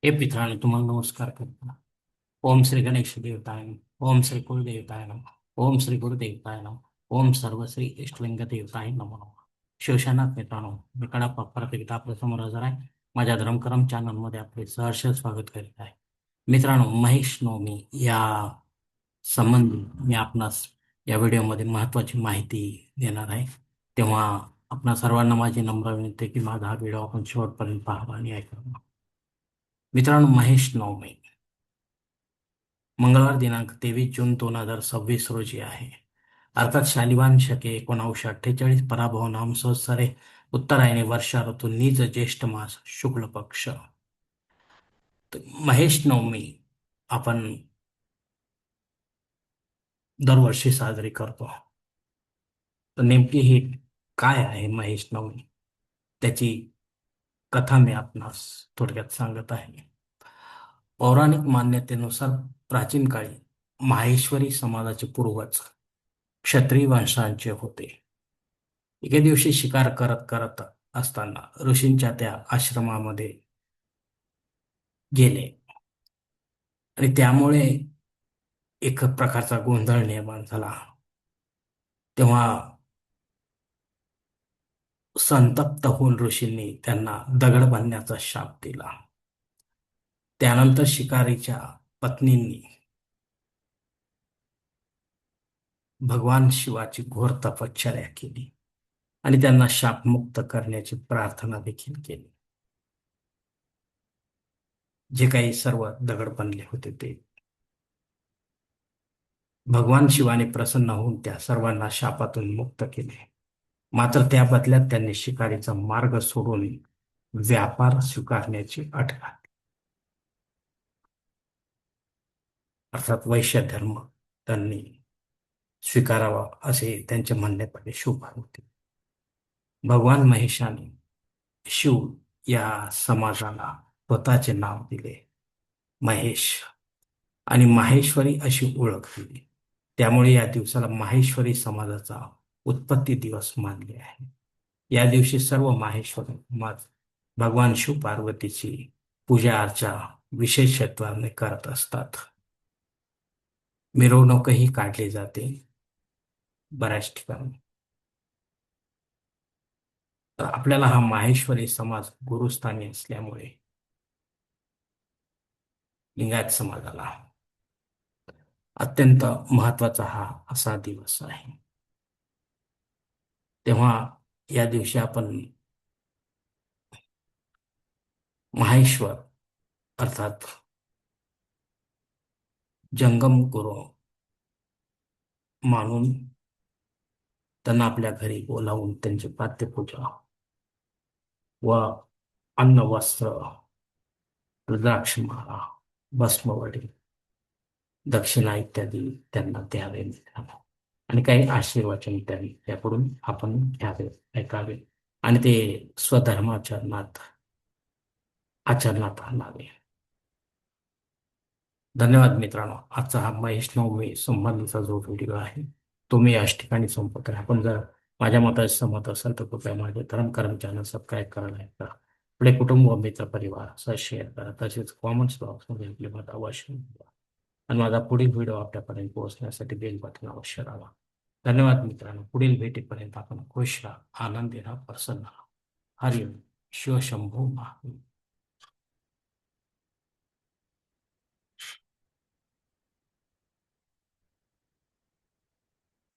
हे मित्रांनो तुम्हाला नमस्कार करतो. ओम श्री गणेश देवताय नमः. ओम श्री कुलदेवताय नमः. ओम श्री गुरुदेवताय नमः. ओम सर्व श्री इष्टलिंग देवताय नमो नमः. शिवशानात मित्रांनो, मी कडाप्पा परत एकदा आपल्या समोर हजर आहे. माझ्या धर्मकरम चॅनलमध्ये आपले सहर्ष स्वागत करीत आहे. मित्रांनो, महेश नवमी या संबंधी मी आपणास या व्हिडिओमध्ये महत्त्वाची माहिती देणार आहे. तेव्हा आपणा सर्वांना माझी नम्र विनंती आहे की माझा हा व्हिडिओ आपण शेवटपर्यंत पाहावा आणि ऐकावा. मित्रांनो, महेश नवमी मंगळवार दिनांक 23 जून 2026 रोजी आहे. अर्थात शालिवान शके 1948 पराभव नाम संवत्सरे उत्तरायणी वर्षा ऋतू नीच ज्येष्ठ मास शुक्ल पक्ष. महेश नवमी आपण दरवर्षी साजरी करतो. तर नेमकी ही काय आहे महेश नवमी, त्याची कथा मी आपणास थोडक्यात सांगत आहे. पौराणिक मान्यतेनुसार प्राचीन काळी माहेश्वरी समाजाचे पूर्वज क्षत्रिय वंशांचे होते. एके दिवशी शिकार करत करत असताना ऋषींच्या त्या आश्रमामध्ये गेले आणि त्यामुळे एक प्रकारचा गोंधळ निर्माण झाला. तेव्हा संतप्त होऊन ऋषींनी त्यांना दगड बांधण्याचा शाप दिला. त्यानंतर शिकारीच्या पत्नींनी भगवान शिवाची घोर तपश्चर्या केली आणि त्यांना शापमुक्त करण्याची प्रार्थना देखील केली. जे काही सर्व दगड बनले होते ते भगवान शिवाने प्रसन्न होऊन त्या सर्वांना शापातून मुक्त केले. मात्र त्या बदल्यात त्यांनी शिकारीचा मार्ग सोडून व्यापार स्वीकारण्याची अट घातली. अर्थात वैश्य धर्म त्यांनी स्वीकारावा असे त्यांचे म्हणणे पडले. शुभ होते. भगवान महेशाने शिव या समाजाला स्वतःचे नाव दिले महेश आणि माहेश्वरी अशी ओळख दिली. त्यामुळे या दिवसाला माहेश्वरी समाजाचा उत्पत्ती दिवस मानले आहे. या दिवशी सर्व माहेश्वरी समाज भगवान शिव पार्वतीची पूजा अर्चा विशेषत्वाने करत असतात. मिरवणूकही काढली जाते बऱ्याच ठिकाणी. तर आपल्याला हा माहेश्वरी समाज गुरुस्थानी असल्यामुळे लिंगायत समाजाला अत्यंत महत्वाचा हा असा दिवस आहे. तेव्हा या दिवशी आपण माहेश्वर अर्थात जंगम गुरु मानून त्यांना आपल्या घरी बोलावून त्यांची पाद्यपूजा व अन्न वस्त्र रुद्राक्षमाला भस्मवडी दक्षिणा इत्यादी त्यांना द्यावे आणि काही आशीर्वचन त्यांनी त्याकडून आपण घ्यावे ऐकावे आणि ते आचरणात आणावे. धन्यवाद मित्रांनो. आजचा हा महेश नवमी संबंधीचा जो व्हिडिओ आहे तो मी याच ठिकाणी संपत आहे. आपण जर माझ्या मताशी सहमत असाल तर कृपया माझे धर्मकरम चॅनल सबस्क्राईब करायला करा. आपले कुटुंब व मित्र परिवार असं शेअर करा. तसेच कॉमेंट्स बॉक्समध्ये आपले मत अवश्य द्या आणि माझा पुढील व्हिडिओ आपल्यापर्यंत पोहोचण्यासाठी बेल बटन अवश्य दाबा. धन्यवाद मित्रांनो. पुढील भेटीपर्यंत आपण खुश राहा, आनंदी राहा, प्रसन्न राहा. हरिओम. शिवशंभू महादेव.